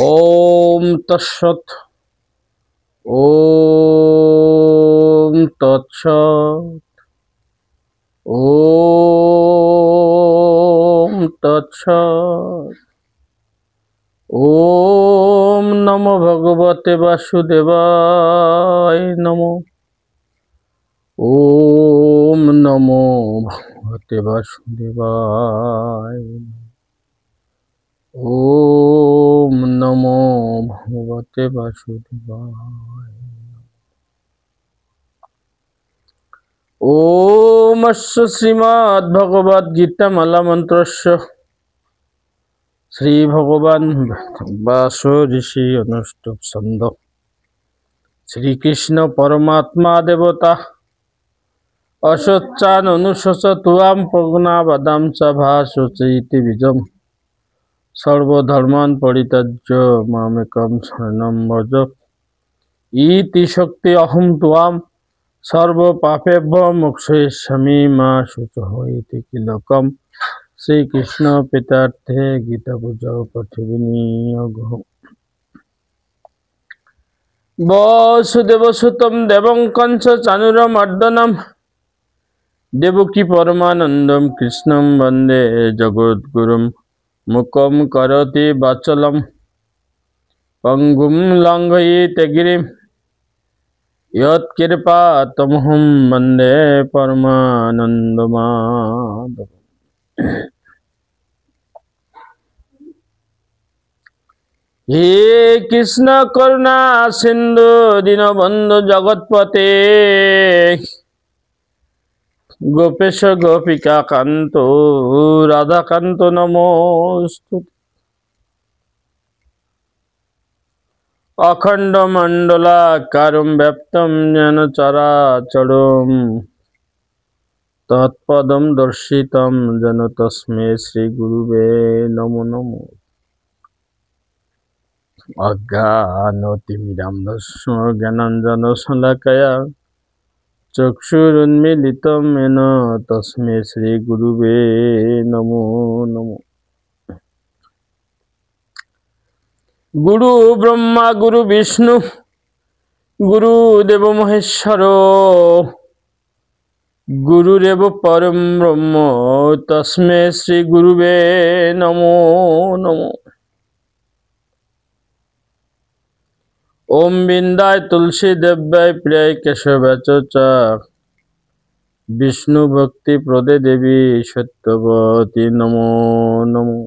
ওম তৎসৎ। ওম তৎসৎ। ওম তৎসৎ। ওম নমো ভগবতে বাসুদেবায় নমো। ওম নমো ভগবতে বাসুদেবায়। ওম নমো ভগবতে বাসুদেবায়। ওম অস্য শ্রীমদ্ভগবদ্গীতামালা মন্ত্রস্য শ্রী ভগবান ব্যাস ঋষি অনুষ্ঠুপ ছন্দ শ্রীকৃষ্ণ পরমাত্মা দেবতা অসচ্চান অনুশোচ তুয়াম প্রজ্ঞা বাদাম চ ভাসোচৈতি বীজম সর্বধর্মান পরিত্যজ্য মামেকম শরণম ব্রজ ইতি শক্তি অহম তুয়াম সর্ব পাপেভ্য মোক্ষয়িষ্যামি মা শুচঃ ইতি কিলকম শ্রীকৃষ্ণ পিতার্থে গীতা পূজা পৃথিবীনিয়োগ বসুদেবসুতং দেবং কংস চানুরমর্দনম দেবকী পরমানন্দম কৃষ্ণম বন্দে জগদ্গুরুম মুকম করোতি বাচলম পঙ্গুম লঙ্ঘয়িতে গিরিম यत्कृपातमहं वन्दे परमानन्दमाधवम्। हे कृष्ण करुणा सिन्धु दीनबन्धु जगत्पते गोपेश गोपिका कान्तो राधाकान्तो नमोस्तुते। अखंड मंडलाकारं व्याप्तं येन चराचरं तत्पदं दर्शितं येन तस्मै श्री गुरुवे नमो नमो। अज्ञानतिमिरान्धस्य ज्ञानाञ्जनशलाकया चक्षुरुन्मीलितं येन तस्मै श्री गुरुवे नमो नमो। गुरु ब्रह्मा गुरु विष्णु गुरुदेव महेश्वर गुरुरेव परम ब्रह्म तस्मै श्री गुरुवे नमो नमो। ओम बिंदाय तुलसी देव्याय प्रियाय केशवाय च विष्णु भक्ति प्रदे देवी सत्यवती नमो नमो।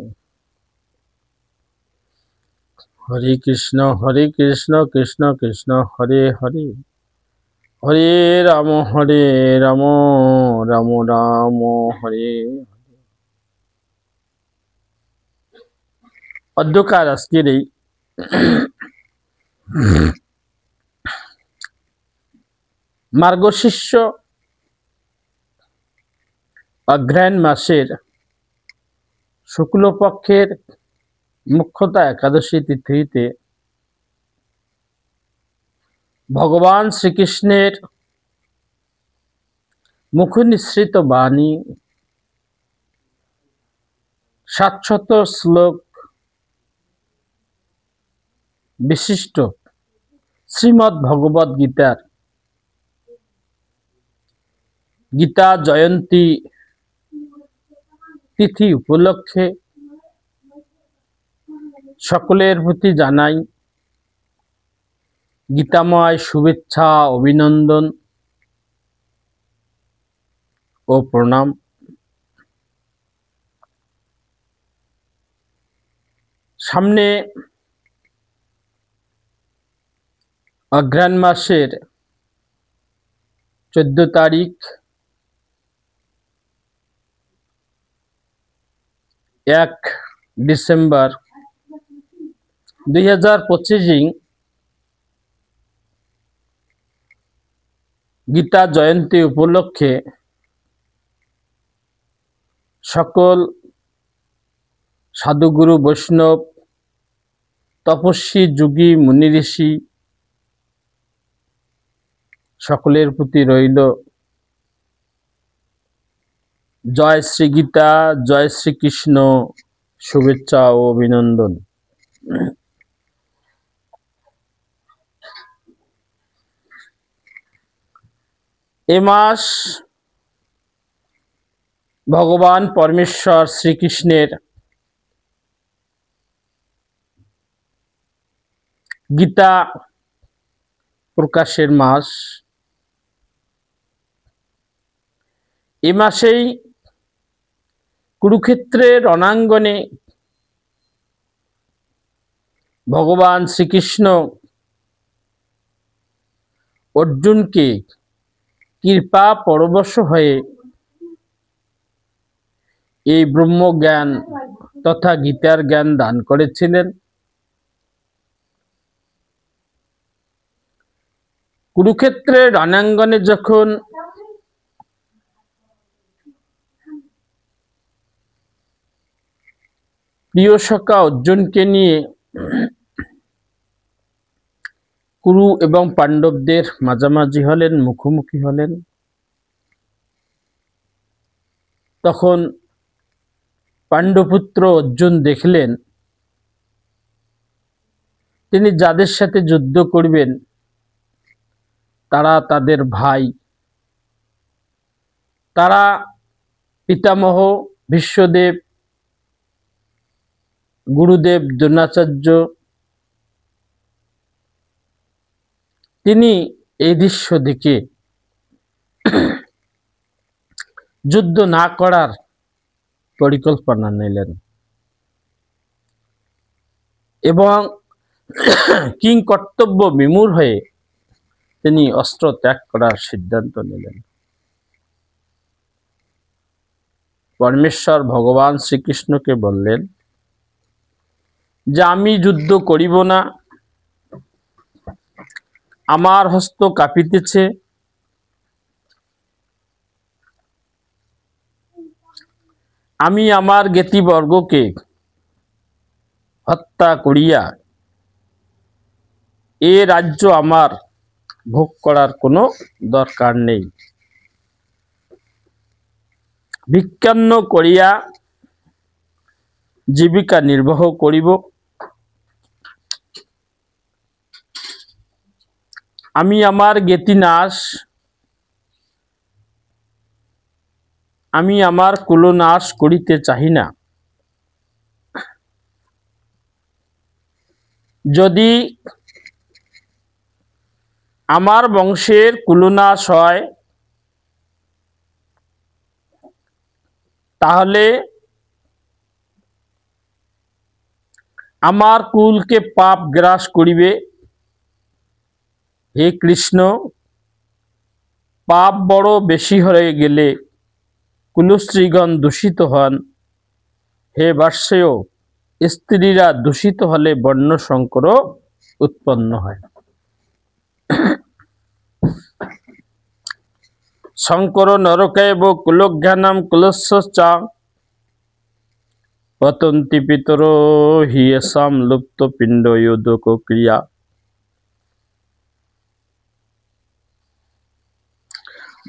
हरे कृष्ण कृष्ण कृष्ण हरे हरे हरे राम राम राम हरे। অধ্যকার আজকের এই মার্গশীর্ষ অগ্রহায়ণ মাসের শুক্লপক্ষের মুখ্যতা একাদশী তিথিতে ভগবান শ্রীকৃষ্ণের মুখনিসৃত বাণী 700 শ্লোক বিশিষ্ট শ্রীমদ্ ভগবদ গীতার গীতা জয়ন্তী তিথি উপলক্ষে সকলের প্রতি জানাই গীতাময় শুভেচ্ছা অভিনন্দন ও প্রণাম। সামনে অগ্রহায়ণ মাসের 14 তারিখ 1 ডিসেম্বর 2025 গীতা জয়ন্তী উপলক্ষে সকল সাধুগুরু বৈষ্ণব তপস্বী যোগী মুনি ঋষি সকলের প্রতি রইল জয় শ্রী গীতা, জয় শ্রীকৃষ্ণ, শুভেচ্ছা ও অভিনন্দন। এ মাস ভগবান পরমেশ্বর শ্রীকৃষ্ণের গীতা প্রকাশের মাস। এ মাসেই কুরুক্ষেত্রের রণাঙ্গনে ভগবান শ্রীকৃষ্ণ অর্জুনকে কৃপা পরবশ হয়ে এই ব্রহ্মজ্ঞান তথা গীতার জ্ঞান দান করেছিলেন। কুরুক্ষেত্রের রণাঙ্গনে যখন প্রিয় সখা অর্জুনকে নিয়ে কুরু এবং পাণ্ডবদের মাঝামাঝি হলেন, মুখোমুখি হলেন, তখন পাণ্ডবপুত্র অর্জুন দেখলেন তিনি যাদের সাথে যুদ্ধ করবেন তারা তাদের ভাই, তারা পিতামহ বিশ্বদেব, গুরুদেব দ্রোণাচার্য। তিনি এই দৃশ্য দেখে যুদ্ধ না করার পরিকল্পনা নিলেন এবং কিং কর্তব্য বিমূঢ় হয়ে তিনি অস্ত্র ত্যাগ করার সিদ্ধান্ত নিলেন। পরমেশ্বর ভগবান শ্রীকৃষ্ণকে বললেন যে আমি যুদ্ধ করিব না, আমার হস্ত কাঁপিতেছে, আমি আমার জ্ঞাতিবর্গকে হত্যা করিয়া এ রাজ্য আমার ভোগ করার কোনো দরকার নেই, ভিক্ষান্ন করিয়া জীবিকা নির্বাহ করিব। আমি আমার জ্ঞাতি নাশ, আমি আমার কুলনাশ করিতে চাহি না। যদি আমার বংশের কুলনাশ হয় তাহলে আমার কুলকে পাপ গ্রাস করিবে। হে কৃষ্ণ, পাপ বড় বেশি হয়ে গেলে কুলশ্রীগণ দূষিত হন। হে বার্ষ্যেয়, স্ত্রীরা দূষিত হলে বর্ণ সংকর উৎপন্ন হয়। শঙ্কর নরকায়ব কুলজ্ঞানাম কুলস্য পতন্তি পিতর হিয়েসাম লুপ্ত পিণ্ড যোদক ক্রিয়া।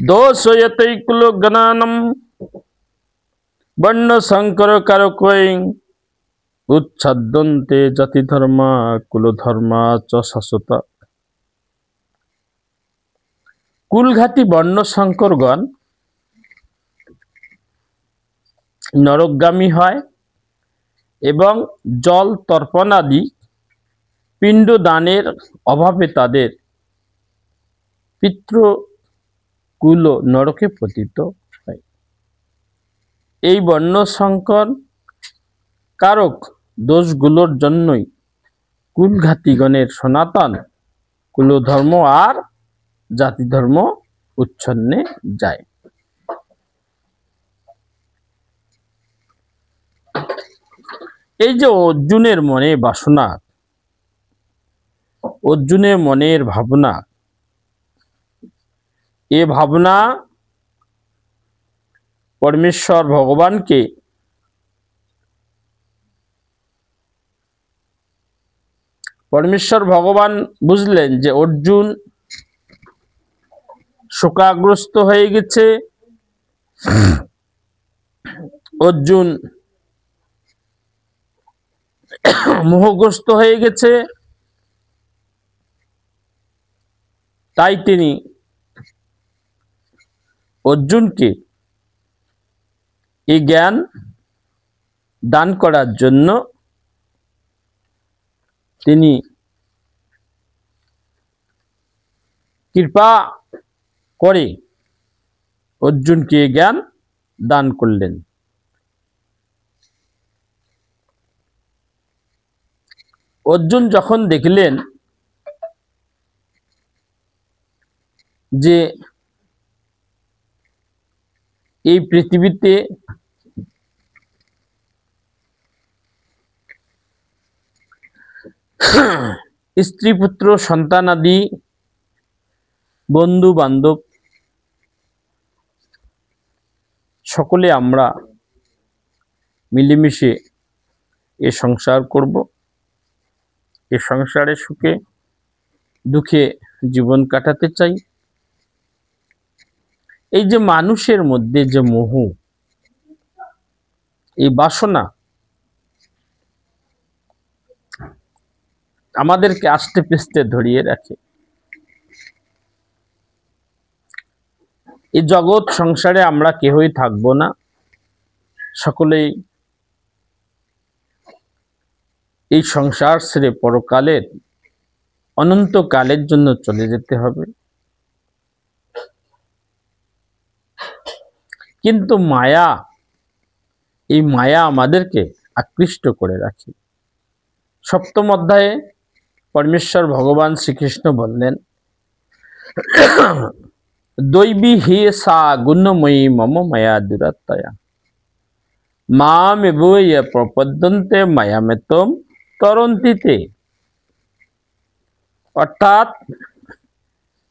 দোষয়তৈ কুলজ্ঞানাম বর্ণ সংকর কারকৈং উচ্ছাদ্যন্তে জাতি ধর্মা কুলধর্মা চ শাশ্বতা। কুলঘাতী বর্ণ সংকরগণ নরকগামী হয় এবং জল তর্পণাদি পিণ্ড দানের অভাবে তাদের পিতৃকুল নরকে পতিত হয়। এই বর্ণ সংকর কারক দোষগুলোর জন্যই কুলঘাতীগণের সনাতন কুলধর্ম আর জাতি ধর্ম উচ্ছন্নে যায়। এই যে অর্জুনের মনে বাসনা, অর্জুনের মনের ভাবনা, এ ভাবনা পরমেশ্বর ভগবানকে পরমেশ্বর ভগবান বুঝলেন যে অর্জুন শোকাগ্রস্ত হয়ে গেছে, অর্জুন মোহগ্রস্ত হয়ে গেছে, তাই তিনি অর্জুনকে এই জ্ঞান দান করার জন্য তিনি কৃপা করে অর্জুনকে জ্ঞান দান করলেন। অর্জুন যখন দেখলেন যে এই পৃথিবীতে স্ত্রী পুত্র সন্তান আদি বন্ধু বান্ধব সকলে আমরা মিলেমিশে এ সংসার করব, এ সংসারে সুখে দুঃখে জীবন কাটাতে চাই। এই যে মানুষের মধ্যে যে মোহ, এই বাসনা আমাদেরকে আস্তে পিস্তে ধরিয়ে রাখে। এই জগৎ সংসারে আমরা কেহই থাকবো না, সকলেই এই সংসার ছেড়ে পরকালের অনন্তকালের জন্য চলে যেতে হবে। কিন্তু মায়া, এই মায়া আমাদেরকে আকৃষ্ট করে রাখে। সপ্তম অধ্যায়ে পরমেশ্বর ভগবান শ্রীকৃষ্ণ বললেন, দৈবী হি সা গুণময়ী মম মায়া দুরাত্তয়া মামেব ইয়ে প্রপদ্যন্তে মায়ামেতম তরন্তিতে। অর্থাৎ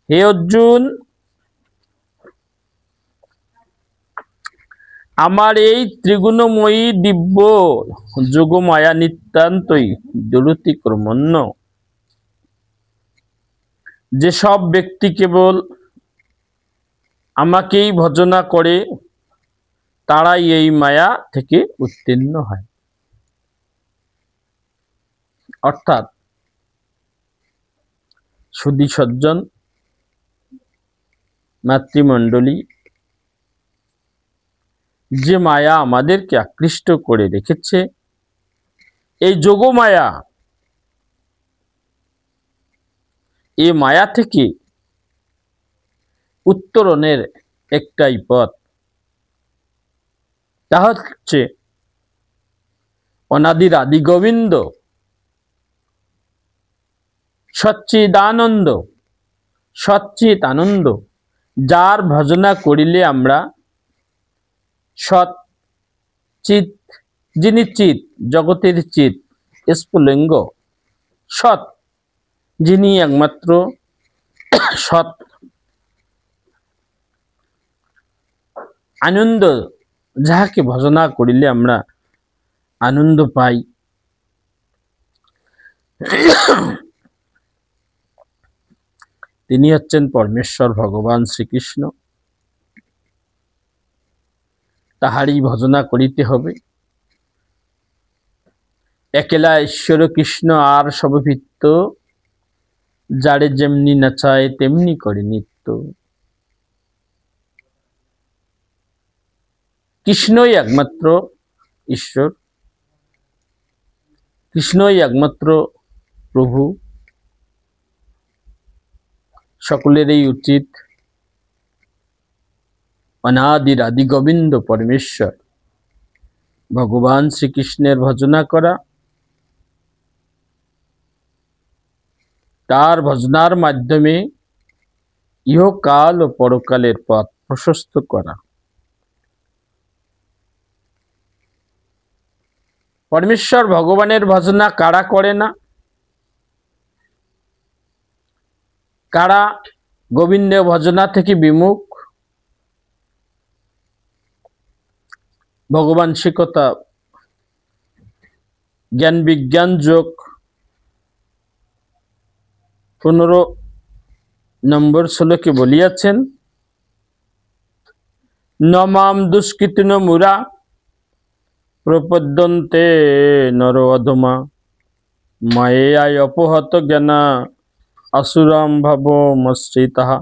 হে অর্জুন, আমার এই ত্রিগুণময়ী দিব্য যোগমায়া নিতান্তই দুরতিক্রমণ্য। যেসব ব্যক্তি কেবল আমাকেই ভজনা করে তারাই এই মায়া থেকে উত্তীর্ণ হয়। অর্থাৎ সুধী সজ্জন মাতৃমণ্ডলী, যে মায়া আমাদেরকে আকৃষ্ট করে রেখেছে, এই যোগমায়া, এই মায়া থেকে উত্তরণের একটাই পথ, তা হচ্ছে অনাদির আদি গোবিন্দ সচ্চিদানন্দ, সচ্চিত আনন্দ, যার ভজনা করিলে আমরা সৎ চিত, যিনি চিত, জগতের চিত, স্ফুলিঙ্গ সৎ, যিনি একমাত্র সৎ, আনন্দ, যাহাকে ভজনা করিলে আমরা আনন্দ পাই, তিনি হচ্ছেন পরমেশ্বর ভগবান শ্রীকৃষ্ণ। তাহারই ভজনা করিতে হবে। একলা ঈশ্বর কৃষ্ণ আর সবভিত্ত, যারে যেমনি নাচায় তেমনি করে নিত্য। কৃষ্ণই একমাত্র ঈশ্বর, কৃষ্ণই একমাত্র প্রভু। সকলেরই উচিত অনাদির আদি গোবিন্দ পরমেশ্বর ভগবান শ্রীকৃষ্ণের ভজনা করা, তার ভজনার মাধ্যমে ইহকাল ও পরকালের পথ প্রশস্ত করা। পরমেশ্বর ভগবানের ভজনা কারা করে না? কারা গোবিন্দ ভজনা থেকে বিমুখ? ভগবান শিকতা জ্ঞান বিজ্ঞান যোগ 15 নম্বর শ্লোকে বলিয়াছেন, নমাম দুষ্কৃতিন মুরা প্রপদ্যন্তে নর অধমা মায়ায় অপহত জ্ঞানা আসুরাম ভাবমশ্রিতাহা।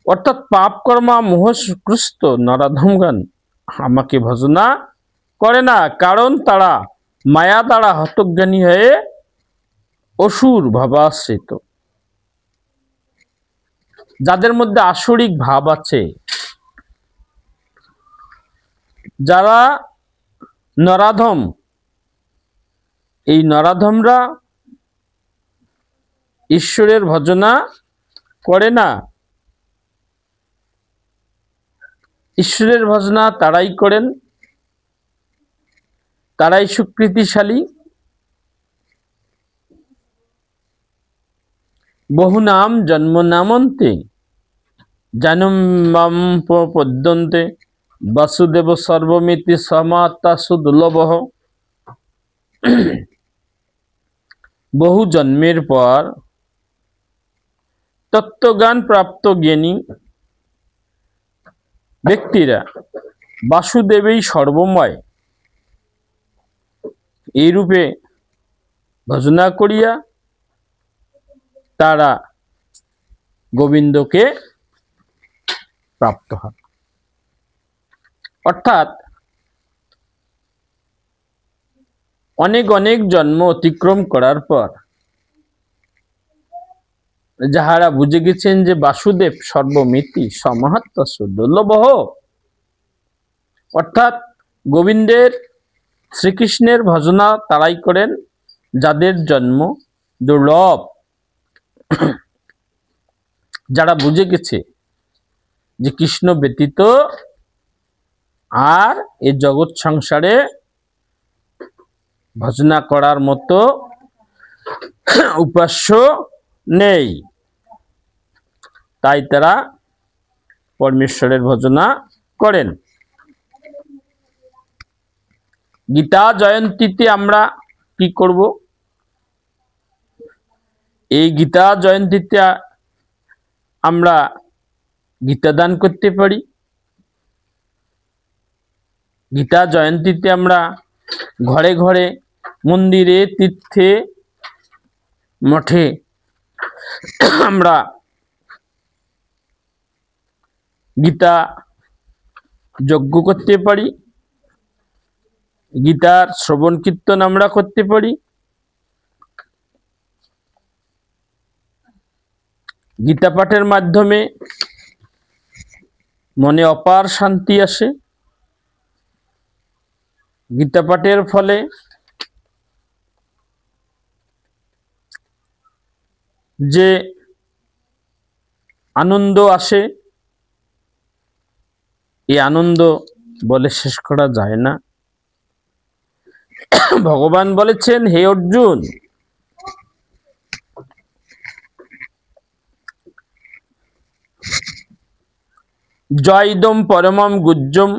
অর্থাৎ পাপ কর্মা মোহগ্রস্ত নরাধমগণ আমাকে ভজনা করে না, কারণ তারা মায়া দ্বারা হতজ্ঞানী হয়ে অসুর ভাবাশ্রিত। যাদের মধ্যে আসরিক ভাব আছে, যারা নরাধম, এই নরাধমরা ঈশ্বরের ভজনা করে না। ঈশ্বরের ভজনা তারাই করেন, তারাই সুকৃতিশালী। বহু নাম জন্ম নামন্তে জানুম মাম প্রপদ্যন্তে বাসুদেব সর্বমিতি সমাত্মা সুদুর্লভ। বহু জন্মের পর তত্ত্বজ্ঞান প্রাপ্ত জ্ঞানী ব্যক্তিরা বাসুদেবই সর্বময় এই রূপে ভজনা করিয়া তারা গোবিন্দকে প্রাপ্ত হন। অর্থাৎ অনেক অনেক জন্ম অতিক্রম করার পর যাহারা বুঝে গেছেন যে বাসুদেব সর্বমিতি সমহাত্ম সুদুর্লভ, অর্থাৎ গোবিন্দের শ্রীকৃষ্ণের ভজনা তারাই করেন যাদের জন্ম দুর্লভ। যারা বুঝে গেছে যে কৃষ্ণ ব্যতীত আর এই জগৎ সংসারে ভজনা করার মতো উপাস্য নেই, তাই তারা পরমেশ্বরের ভজনা করেন। গীতা জয়ন্তীতে আমরা কি করব? এই গীতা জয়ন্তীতে আমরা গীতা দান করতে পারি। গীতা জয়ন্তীতে আমরা ঘরে ঘরে, মন্দিরে, তীর্থে, মঠে আমরা গীতা যজ্ঞ করতে পারি, গীতার শ্রবণ কীর্তন আমরা করতে পারি। গীতা পাঠের মাধ্যমে মনে অপার শান্তি আসে। গীতা পাঠের ফলে যে আনন্দ আসে, এই আনন্দ বলে শেষ করা যায় না। ভগবান বলেছেন, হে অর্জুন, জয়দম পরমম গুজ্জম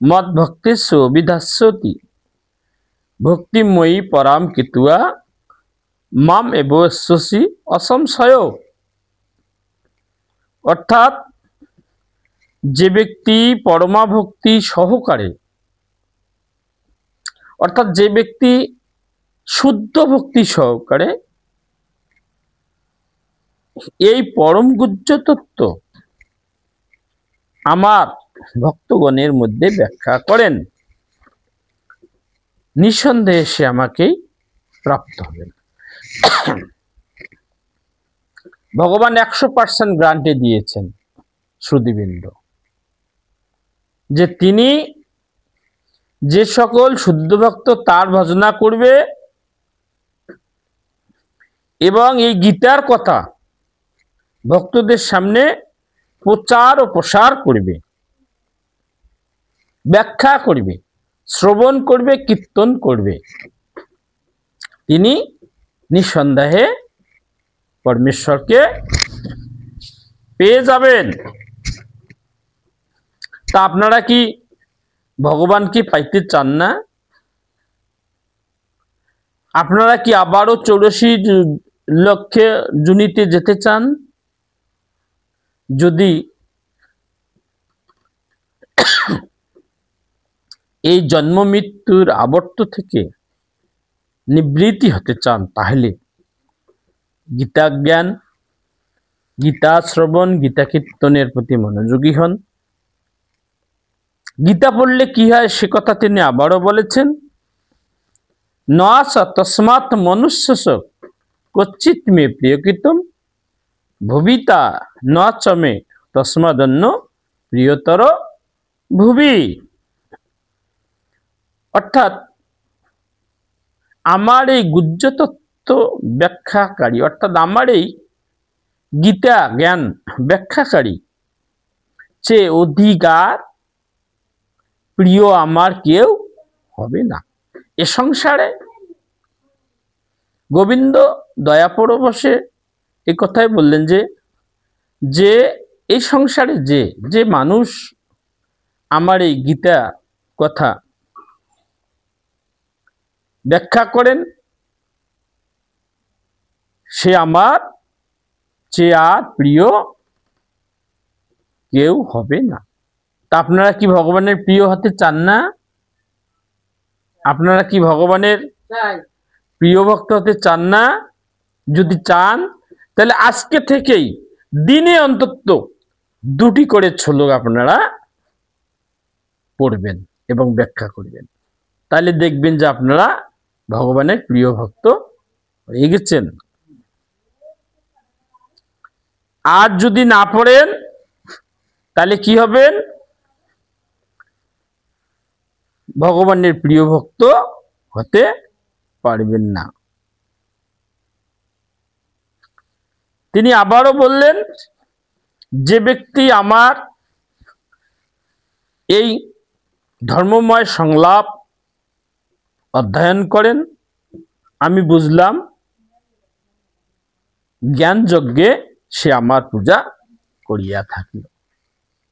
মদ ভক্তিস্য অভিধাস্যতি ভক্তিময়ী পরাম কিতুয়া মাম এবস্যসি অসংশয়। অর্থাৎ যে ব্যক্তি পরমা ভক্তি সহকারে, অর্থাৎ যে ব্যক্তি শুদ্ধ ভক্তি সহকারে এই পরম গুহ্য তত্ত্ব আমার ভক্তগণের মধ্যে ব্যাখ্যা করেন, নিঃসন্দেহে সে আমাকেই প্রাপ্ত হবেন। ভগবান 100% গ্রান্টে দিয়েছেন শ্রুতিবৃন্দ যে তিনি যে সকল শুদ্ধ ভক্ত তার ভজনা করবে এবং এই গীতার কথা ভক্তদের সামনে প্রচার ও প্রসার করবে, ব্যাখ্যা করবে, শ্রবণ করবে, কীর্তন করবে, তিনি নিঃসন্দেহে পরমেশ্বরকে পেয়ে যাবেন। তা আপনারা কি ভগবানকে পাইতে চান না? আপনারা কি আবারও 84 লক্ষে জুনিতে যেতে চান? যদি এই জন্ম মৃত্যুর আবর্ত থেকে নিবৃত্তি হতে চান, তাহলে গীতা জ্ঞান, গীতা শ্রবণ, গীতা কীর্তনের প্রতি মনোযোগী হন। গীতা পড়লে কি হয় সে কথা তিনি আবারও বলেছেন, নাস তস্মাৎ মনুষ্যস কচ্চিৎ মে প্রিয়কৃতম ভুবিতা ন চ মে তস্মাদন্য প্রিয়তর ভুবি। অর্থাৎ আমার এই গুহ্য তত্ত্ব ব্যাখ্যাকারী, অর্থাৎ আমার এই গীতা জ্ঞান ব্যাখ্যাকারী চেয়ে অধিকার প্রিয় আমার কেউ হবে না এ সংসারে। গোবিন্দ দয়াপরবশে এই কথাই বললেন যে এই সংসারে যে মানুষ আমার এই গীতা কথা ব্যাখ্যা করেন সে আমার চেয়ে আর প্রিয় কেউ হবে না। তা আপনারা কি ভগবানের প্রিয় হতে চান না? আপনারা কি ভগবানের প্রিয় ভক্ত হতে চান না? যদি চান তাহলে আজকে থেকেই দিনে অন্তত 2টি করে শ্লোক আপনারা পড়বেন এবং ব্যাখ্যা করবেন। তাহলে দেখবেন যে আপনারা ভগবানের প্রিয় ভক্ত হয়ে গেছেন। আর যদি না পড়েন তাহলে কি হবেন? ভগবানের প্রিয় ভক্ত হতে পারবেন না। তিনি আবারও বললেন, যে ব্যক্তি আমার এই ধর্মময় সংলাপ অধ্যয়ন করেন, আমি বুঝলাম জ্ঞান যজ্ঞে সে আমার পূজা করিয়া থাকিল।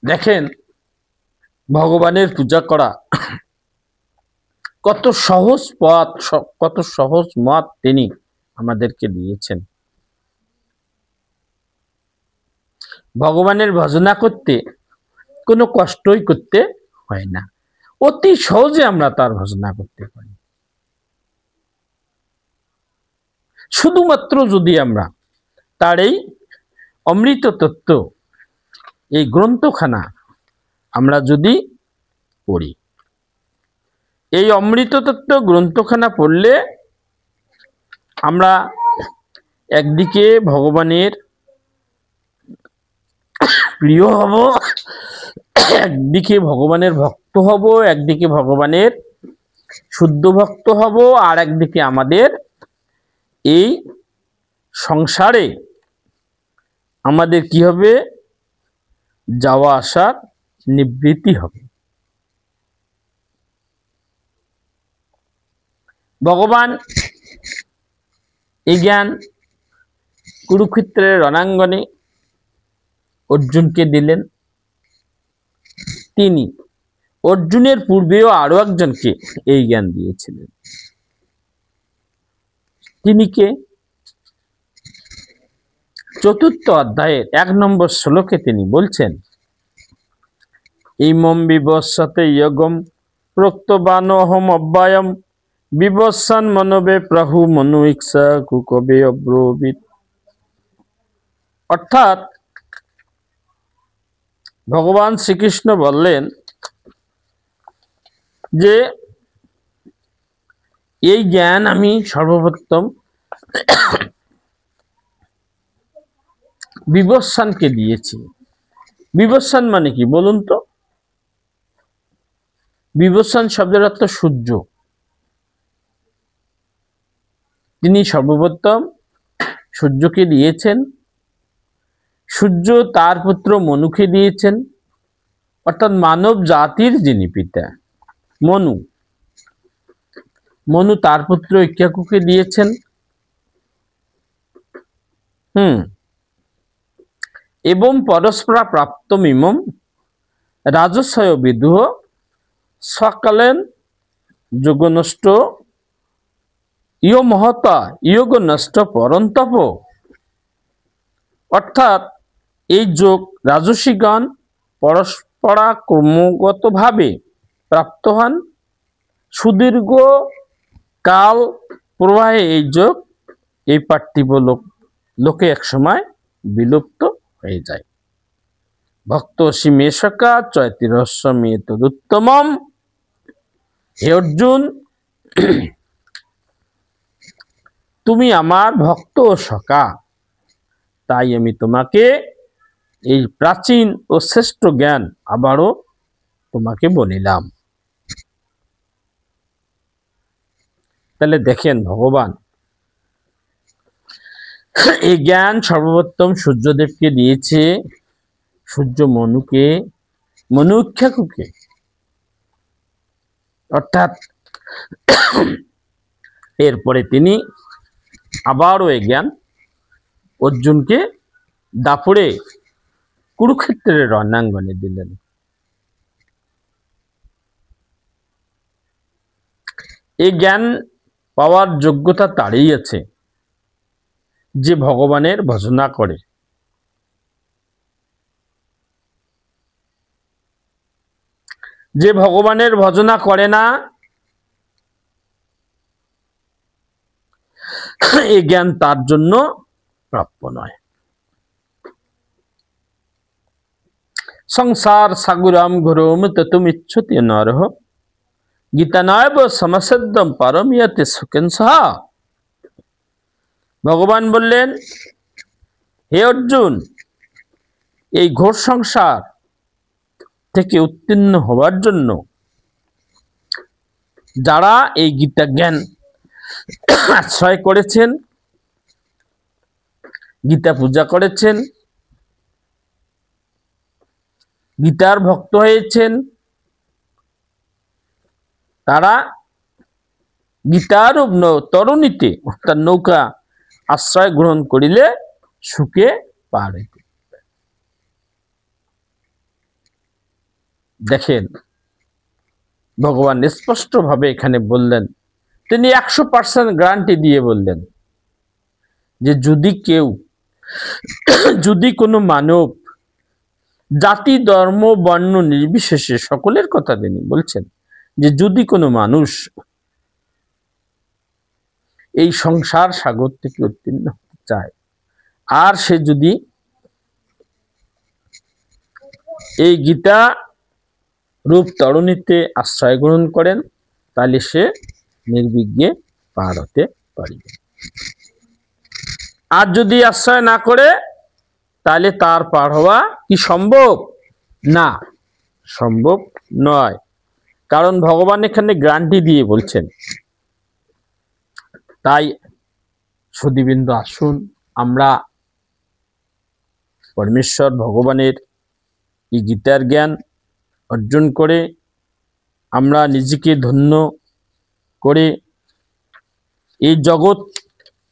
দেখেন ভগবানের পূজা করা কত সহজ পথ, কত সহজ মত তিনি আমাদেরকে দিয়েছেন। ভগবানের ভজনা করতে কোনো কষ্টই করতে হয় না, অতি সহজে আমরা তার ভজনা করতে পারি। শুধুমাত্র যদি আমরা তার এই অমৃত তত্ত্ব, এই গ্রন্থখানা আমরা যদি পড়ি, এই অমৃত তত্ত্ব গ্রন্থখানা পড়লে আমরা একদিকে ভগবানের প্রিয় হব, একদিকে ভগবানের ভক্ত হব, একদিকে ভগবানের শুদ্ধ ভক্ত হব, আর একদিকে আমাদের এই সংসারে আমাদের কি হবে? যাওয়া আসার নিবৃত্তি হবে। ভগবান এই জ্ঞান কুরুক্ষেত্রের রণাঙ্গনে অর্জুনকে দিলেন। তিনি অর্জুনের পূর্বেও আরো একজনকে এই জ্ঞান দিয়েছিলেন। তিনি কে? 4th অধ্যায়ের 1 নম্বর শ্লোকে তিনি বলছেন, ইমম বিবস্বতে যোগম প্রোক্তবানোহম অব্যয়ম বিবস্বান মনোবে প্রভু মনু ইচ্ছা কুকবে অব্রবীত। অর্থাৎ ভগবান শ্রীকৃষ্ণ বললেন যে এই জ্ঞান আমি সর্বপ্রথম বিবস্বানকে দিয়েছি। বিবস্বান মানে কি বলুন তো? বিবস্বান শব্দের অর্থ সূর্য। তিনি সর্বপ্রথম সূর্যকে দিয়েছেন, সূর্য তার পুত্র মনুকে দিয়েছেন, অর্থাৎ মানব জাতির যিনি পিতা মনু, মনু তার পুত্র ইক্ষ্বাকুকে দিয়েছেন। এবং পরস্পরা প্রাপ্তমিমম রাজস্বয় বিদুহ সকালেন যোগনষ্ট ইয় মহতা ইয়োগ নষ্ট পরন্তপ। অর্থাৎ এই যোগ রাজসীগণ পরস্পরা ক্রমাগতভাবে প্রাপ্ত হন। সুদীর্ঘ কাল প্রবাহে এই যোগ এই পার্থিব লোকে একসময় বিলুপ্ত হয়ে যায়। ভক্তসি মে সখা চয়তি রহস্য মে তদুত্তমম। হে অর্জুন, তুমি আমার ভক্ত ও সখা, তাই আমি তোমাকে এই প্রাচীন ও শ্রেষ্ঠ জ্ঞান আবারও তোমাকে বলিলাম। তাহলে দেখেন, ভগবান এই জ্ঞান সর্বপ্রথম সূর্যদেবকে দিয়েছে, সূর্য মনুকে, মনু ইক্ষ্বাকুকে, অর্থাৎ এরপরে তিনি আবারও এই জ্ঞান অর্জুনকে দাপড়ে কুরুক্ষেত্রের রণাঙ্গনে দিলেন। এই জ্ঞান পাওয়ার যোগ্যতা তারই আছে যে ভগবানের ভজনা করে। যে ভগবানের ভজনা করে না, এই জ্ঞান তার জন্য প্রাপ্য নয়। সংসার সাগরম ঘোরম ততুমিচ্ছতি নরহ গীতা নয়ব সমসদ্যম পারমিয়তে সুখেন সহা। ভগবান বললেন, হে অর্জুন, এই ঘোর সংসার থেকে উত্তীর্ণ হওয়ার জন্য যারা এই গীতা জ্ঞান আশ্রয় করেছেন, গীতা পূজা করেছেন, গীতার ভক্ত হয়েছেন, তারা গীতার তরুণীতে অর্থাৎ নৌকা আশ্রয় গ্রহণ করিলে সুখে পার হইতে। দেখেন, ভগবান স্পষ্ট ভাবে এখানে বললেন, তিনি 100% গ্যারান্টি দিয়ে বললেন যে যদি কোনো মানব জাতি ধর্ম বর্ণ নির্বিশেষে, সকলের কথা তিনি বলছেন, যে যদি কোনো মানুষ এই সংসার সাগর থেকে উত্তীর্ণ হতে চায়, আর সে যদি এই গীতা রূপ তরণীতে আশ্রয় গ্রহণ করেন, তাহলে সে নির্বিঘ্নে পার হতে পারবে। আর যদি আশ্রয় না করে, তাহলে তার পার হওয়া কি সম্ভব? না, সম্ভব নয়। কারণ ভগবান এখানে গ্যারান্টি দিয়ে বলছেন। তাই সুধীবৃন্দ, আসুন আমরা পরমেশ্বর ভগবানের এই গীতার জ্ঞান অর্জন করে আমরা নিজেকে ধন্য করে এই জগৎ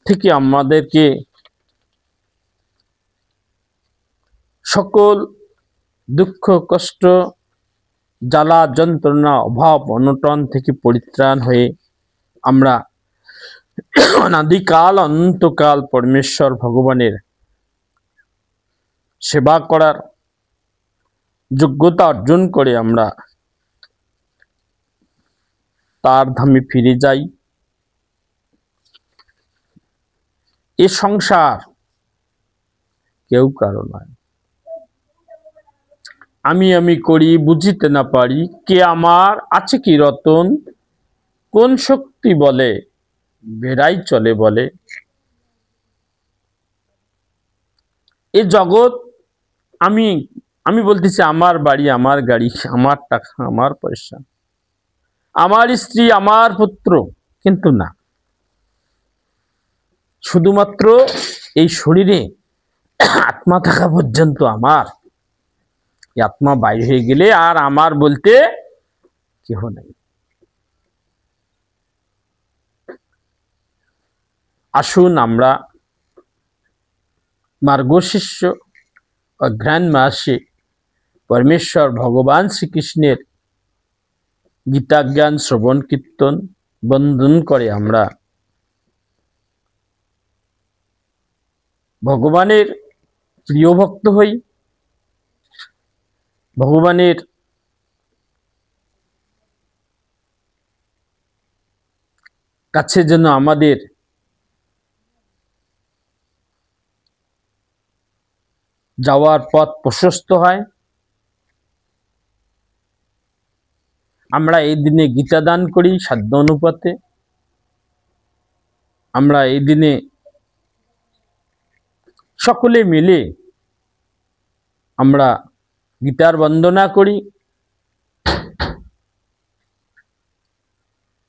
থেকে আমাদেরকে সকল দুঃখ কষ্ট জ্বালা যন্ত্রণা অভাব অনটন থেকে পরিত্রাণ হয়ে আমরা অনাদিকাল অনন্তকাল পরমেশ্বর ভগবানের সেবা করার যোগ্যতা অর্জন করে আমরা তার ধামে ফিরে যাই। এ সংসার কেউ কারো নয়। আমি করি বুঝিতে না পারি, কে আমার আছে কি রতন, কোন শক্তি বলে বেড়াই চলে বলে। এই জগৎ, আমি বলতেছি আমার বাড়ি, আমার গাড়ি, আমার টাকা, আমার পয়সা, আমার স্ত্রী, আমার পুত্র, কিন্তু না, শুধুমাত্র এই শরীরে আত্মা থাকা পর্যন্ত আমার। আত্মা বাইরে হয়ে গেলে আর আমার বলতে কেহ নেই। আসুন আমরা মার্গশিষ্য অঘ্রাণ মাসে পরমেশ্বর ভগবান শ্রীকৃষ্ণের গীতা জ্ঞান শ্রবণ কীর্তন বন্দন করে আমরা ভগবানের প্রিয় ভক্ত হই। ভগবানের কাছে যেন আমাদের যাওয়ার পথ প্রশস্ত হয়। আমরা এই দিনে গীতা দান করি সাধ্য অনুপাতে। আমরা এই দিনে সকলে মিলে আমরা গীতার বন্দনা করি।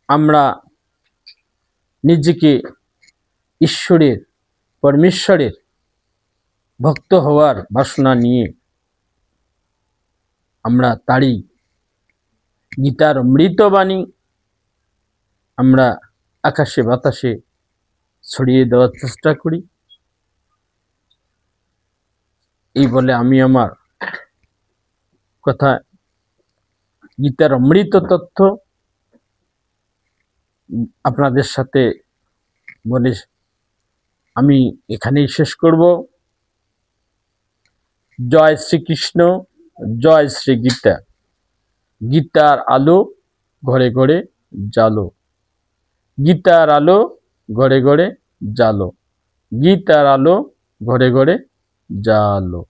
আমরা নিজেকে ঈশ্বরের, পরমেশ্বরের ভক্ত হওয়ার বাসনা নিয়ে আমরা তারই গীতার অমৃতবাণী আমরা আকাশে বাতাসে ছড়িয়ে দেওয়ার চেষ্টা করি। এই বলে আমি আমার কথা গীতার অমৃত তথ্য আপনাদের সাথে বলে আমি এখানেই শেষ করব। জয় শ্রীকৃষ্ণ, জয় শ্রী গীতা। গীতার আলো ঘরে ঘরে জালো, গীতার আলো ঘরে ঘরে জালো, গীতার আলো ঘরে ঘরে জালো।